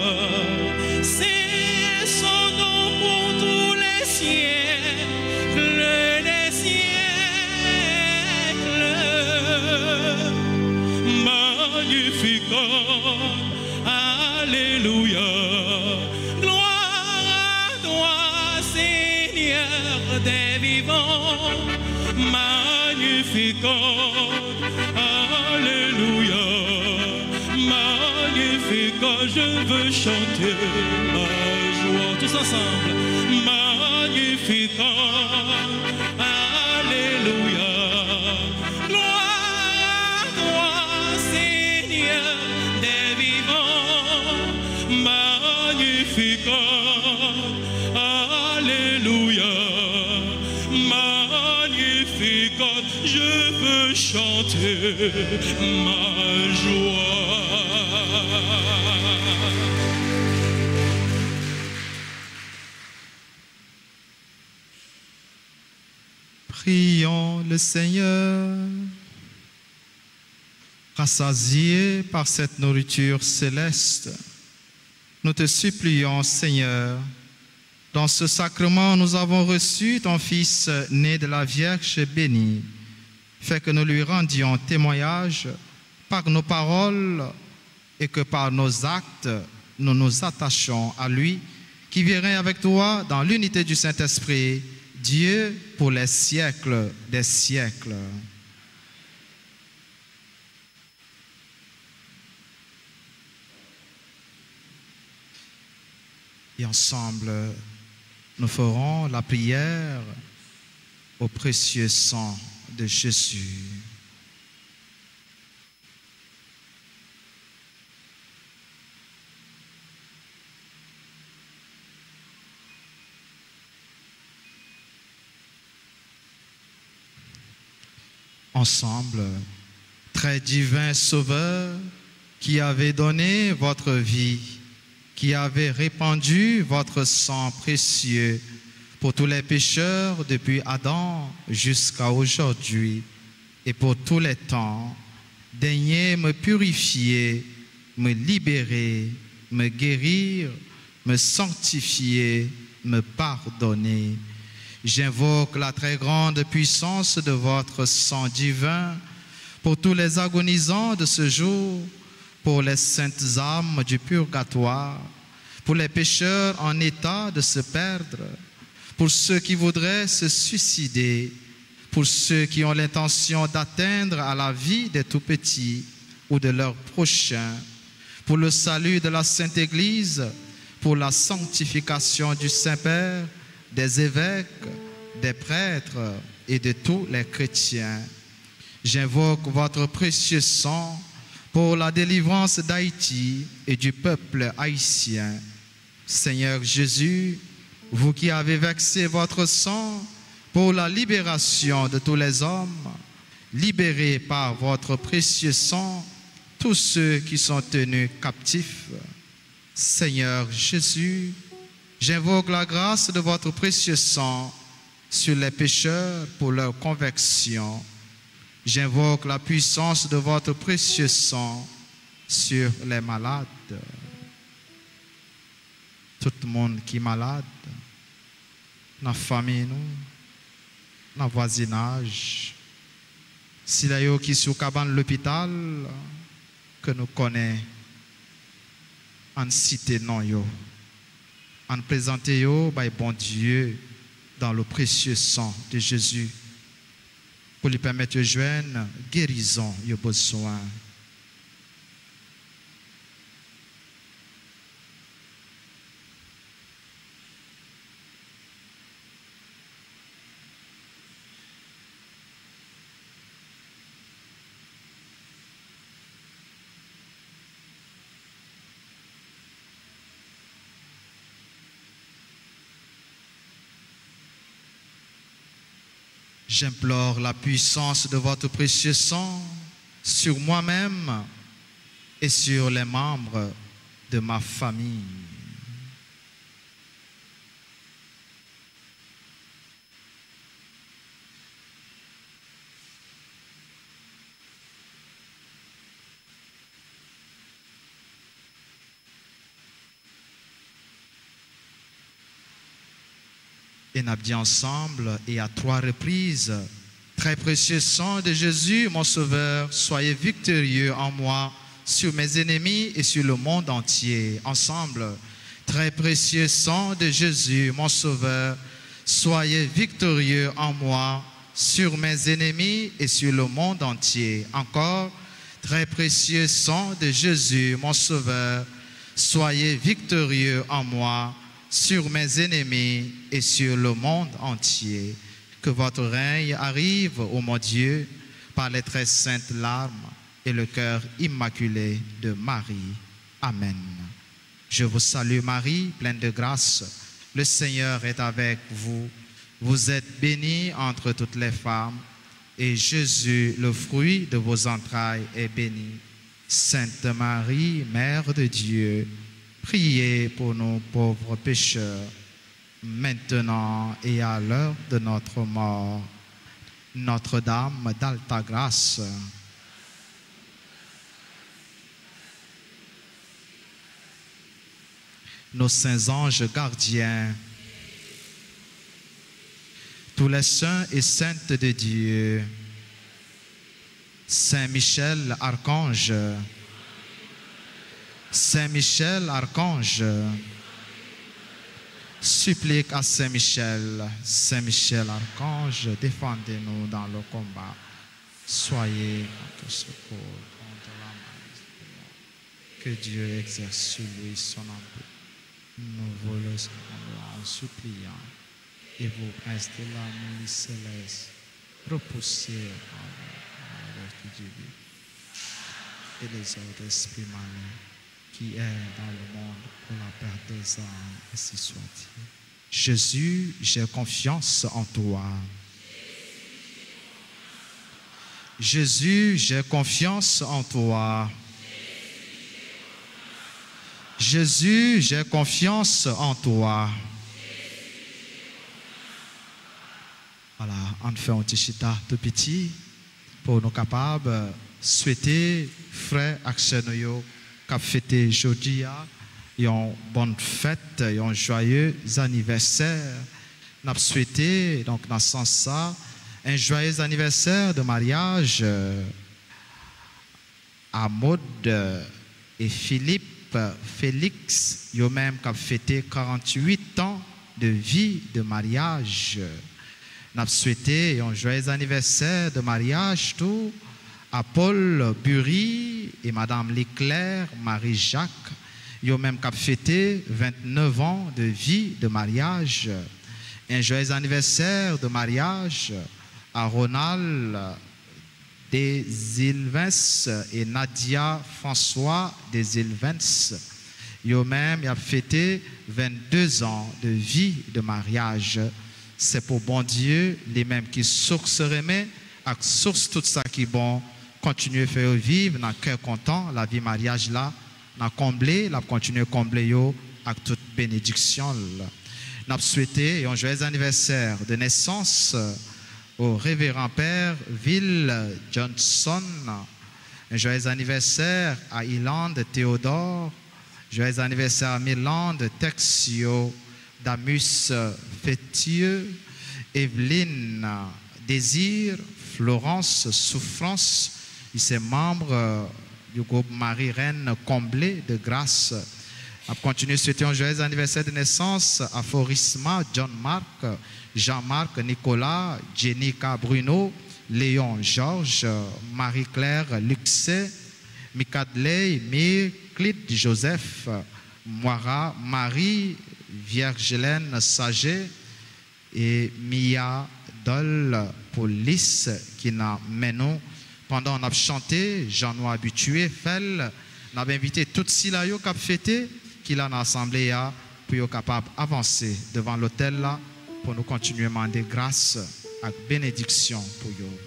C'est son nom pour tous les siècles des siècles. Magnificat. Alléluia. Gloire à toi, Seigneur des vivants. Magnificat. Alléluia. Magnificat, je veux chanter ma joie. Tous ensemble. Magnificat. Alléluia. Gloire à toi, Seigneur des vivants. Magnificat. Alléluia. Magnificat, je veux chanter ma joie.
Prions le Seigneur. Rassasiés par cette nourriture céleste, nous te supplions, Seigneur, dans ce sacrement, nous avons reçu ton Fils né de la Vierge bénie. Fais que nous lui rendions témoignage par nos paroles et que par nos actes, nous nous attachons à lui, qui vivra avec toi dans l'unité du Saint-Esprit, Dieu pour les siècles des siècles. Et ensemble, nous ferons la prière au précieux sang de Jésus. Ensemble, très divin Sauveur, qui avez donné votre vie, qui avez répandu votre sang précieux pour tous les pécheurs depuis Adam jusqu'à aujourd'hui et pour tous les temps, daignez me purifier, me libérer, me guérir, me sanctifier, me pardonner. J'invoque la très grande puissance de votre sang divin pour tous les agonisants de ce jour, pour les saintes âmes du purgatoire, pour les pécheurs en état de se perdre, pour ceux qui voudraient se suicider, pour ceux qui ont l'intention d'atteindre à la vie des tout-petits ou de leurs prochains, pour le salut de la Sainte Église, pour la sanctification du Saint-Père, des évêques, des prêtres et de tous les chrétiens. J'invoque votre précieux sang pour la délivrance d'Haïti et du peuple haïtien. Seigneur Jésus, vous qui avez versé votre sang pour la libération de tous les hommes, libérez par votre précieux sang tous ceux qui sont tenus captifs. Seigneur Jésus, j'invoque la grâce de votre précieux sang sur les pécheurs pour leur conversion. J'invoque la puissance de votre précieux sang sur les malades. Tout le monde qui est malade, dans la famille, nous, dans le voisinage. Si là yo qui sur cabane l'hôpital que nous connaissons en cité non yo. En présenter yo by bon Dieu dans le précieux sang de Jésus pour lui permettre de joindre guérison yo besoin. J'implore la puissance de votre précieux sang sur moi-même et sur les membres de ma famille. Et nous dit ensemble et à 3 reprises, très précieux sang de Jésus, mon Sauveur, soyez victorieux en moi, sur mes ennemis et sur le monde entier. Ensemble, très précieux sang de Jésus, mon Sauveur, soyez victorieux en moi, sur mes ennemis et sur le monde entier. Encore, très précieux sang de Jésus, mon Sauveur, soyez victorieux en moi, sur mes ennemis et sur le monde entier. Que votre règne arrive, ô mon Dieu, par les très saintes larmes et le cœur immaculé de Marie. Amen. Je vous salue Marie, pleine de grâce. Le Seigneur est avec vous. Vous êtes bénie entre toutes les femmes, et Jésus, le fruit de vos entrailles, est béni. Sainte Marie, Mère de Dieu, priez pour nous pauvres pécheurs, maintenant et à l'heure de notre mort. Notre-Dame d'Alta Grâce, nos saints anges gardiens, tous les saints et saintes de Dieu, Saint Michel, archange, Saint Michel, archange, supplique à Saint Michel, archange, défendez-nous dans le combat. Soyez notre secours contre la maladie. Que Dieu exerce sur lui son empire. Nous vous le en suppliant. Et vous, princes de la nuit céleste, repoussez en l'œuvre divine et les autres esprits malignes qui est dans le monde pour la perte des âmes, ainsi soit-il. Jésus, j'ai confiance en toi. Jésus, j'ai confiance en toi. Jésus, j'ai confiance en toi. Voilà, on fait un petit chita tout petit pour nous capables de souhaiter frères Axenoyo qui a fêté aujourd'hui une bonne fête, un joyeux anniversaire. Nous avons souhaité, donc dans ce sens-là, un joyeux anniversaire de mariage à Maud et Philippe, Félix, eux-mêmes qui ont fêté 48 ans de vie de mariage. Nous avons souhaité un joyeux anniversaire de mariage tout à Paul Bury et Madame Leclerc, Marie-Jacques, eux-mêmes qui ont fêté 29 ans de vie de mariage. Un joyeux anniversaire de mariage à Ronald Desilvens et Nadia François Desilvens. Eux-mêmes ont fêté 22 ans de vie de mariage. C'est pour bon Dieu, les mêmes qui source remet, à source tout ça qui est bon, continuer à faire vivre dans le cœur content, la vie mariage là, dans combler, la continuer à combler yo avec toute bénédiction. Nous souhaité un joyeux anniversaire de naissance au révérend père Will Johnson, un joyeux anniversaire à Ilan Théodore, joyeux anniversaire à Milan de Texio, Damus Fétieux, Evelyne Désir, Florence Souffrance, ils sont membres du groupe Marie-Reine Comblé de Grâce. On continue à souhaiter un joyeux anniversaire de naissance à Forisma, John Marc, Jean-Marc, Nicolas, Jenica Bruno, Léon Georges, Marie-Claire Luxet, Mikadley, Mir, Clide Joseph, Moira, Marie, Vierge Hélène Saget et Mia Dol Police qui n'a mené pendant on a chanté, j'en ai habitué, Fel, on a invité tout si là qui a fêté, qui l'a assemblé pour être capable d'avancer devant l'hôtel là pour nous continuer à demander grâce et bénédiction pour eux.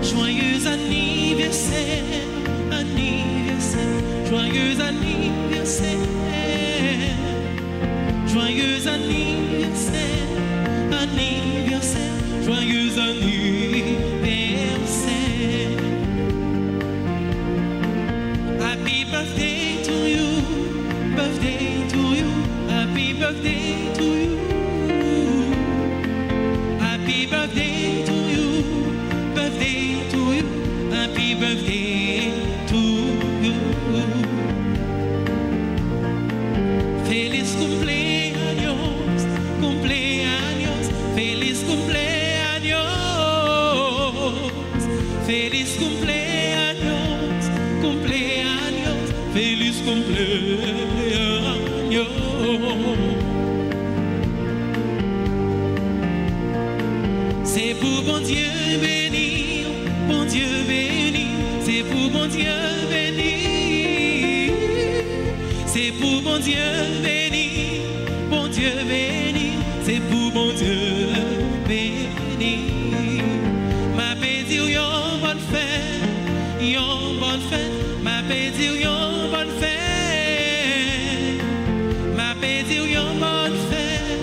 Joyeux anniversaire, anniversaire, joyeux anniversaire, joyeux anniversaire, anniversaire, joyeux anniversaire. Happy birthday to you, birthday to you, happy birthday to you, happy birthday to you. Birthday to you, happy birthday to you. Feliz cumpleaños, cumpleaños, feliz cumpleaños, feliz cumpleaños, cumpleaños, feliz cumpleaños. C'est pour bon Dieu béni, bon Dieu béni, c'est pour bon Dieu béni, c'est pour bon Dieu béni, bon Dieu béni, c'est pour bon Dieu béni. Ma pédire yon bonne fête, ma pédire yon bonne fête, ma pédire yon bonne fête,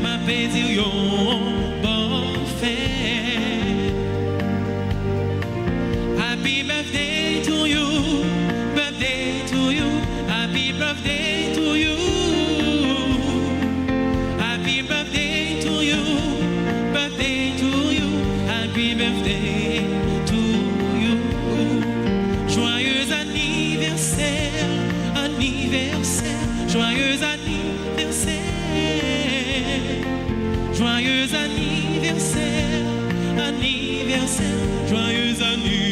ma pédire yon bonne fête. Happy birthday to you, birthday to you, happy birthday to you, happy birthday to you, birthday to you, happy birthday to you. Joyeux anniversaire, anniversaire, joyeux anniversaire, joyeux anniversaire, anniversaire, joyeux anniversaire.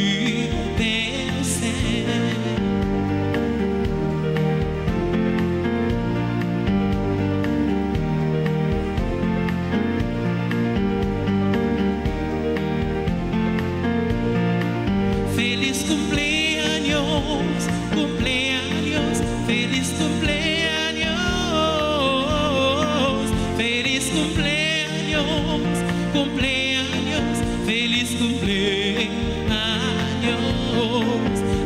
Feliz cumpleaños, cumpleaños, feliz cumpleaños, feliz cumpleaños, cumpleaños, feliz cumpleaños,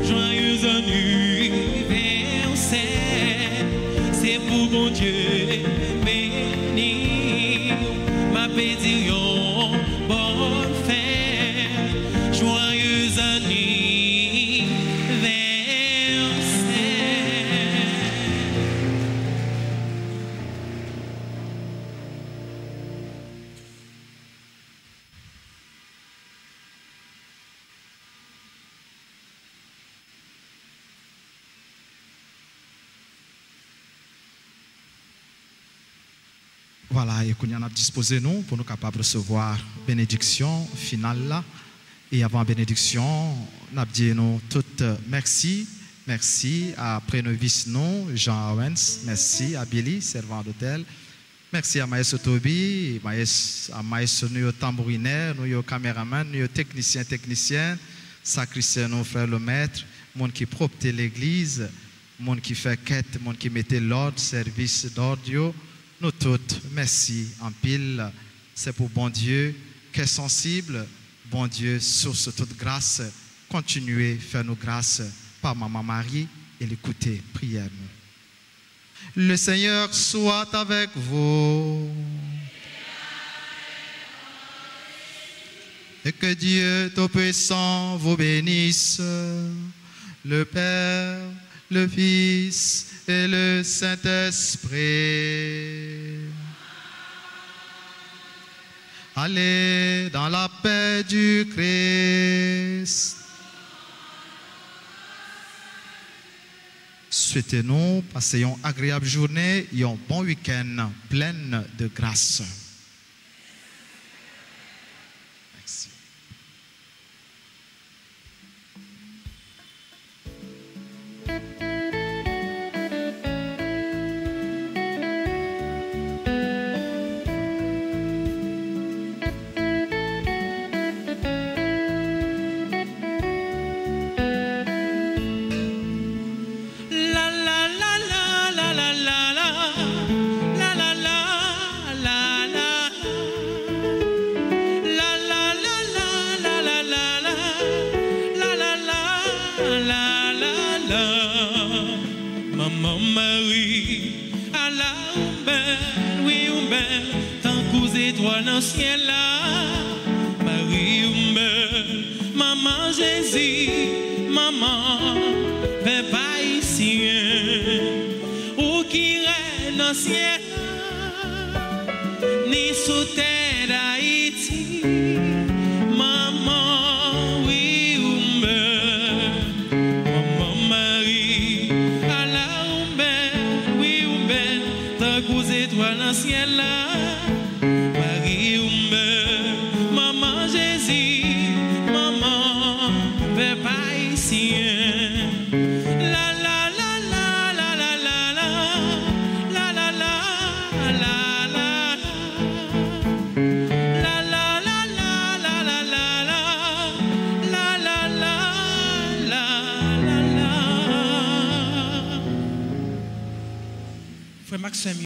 joyeux anniversaire, c'est pour bon Dieu béni, ma pédillon, bonne fête, joyeux anniversaire.
Voilà, et qu'on y en a disposé nous pour nous capables de recevoir bénédiction finale là. Et avant bénédiction, nous avons dit nous toutes merci. Merci à Prénovis nous, Jean Owens, merci à Billy, servant d'hôtel. Merci à Maestro Toby, à Maestro nous tambourinaire, nous caméraman, nous technicien, sacristain, nous frère le maître, monde qui propte l'église, monde qui fait quête, monde qui mettait l'ordre, service d'ordre. Nous toutes, merci en pile. C'est pour bon Dieu, qu'est sensible, bon Dieu, source de toute grâce. Continuez, faire nous grâce par Maman Marie et l'écouter, prière-nous. Le Seigneur soit avec vous. Et que Dieu Tout-Puissant vous bénisse, le Père, le Fils et le Saint-Esprit. Allez dans la paix du Christ. Souhaitez-nous passer une agréable journée et un bon week-end plein de grâce. Merci.
Maman Marie, à la belle, oui, belle, tant qu'aux étoiles dans le ciel là. Marie, belle, maman Jésus, maman, fais pas ici, ou qui règne dans le ciel, ni sous terre d'Haïti, maman, oui, belle, maman Marie, à la aux étoiles dans le ciel là, Marie maman Jésus, maman, fais pas ici. La la la la la la la la la la la la la la la la la la la la. Frère Maxime.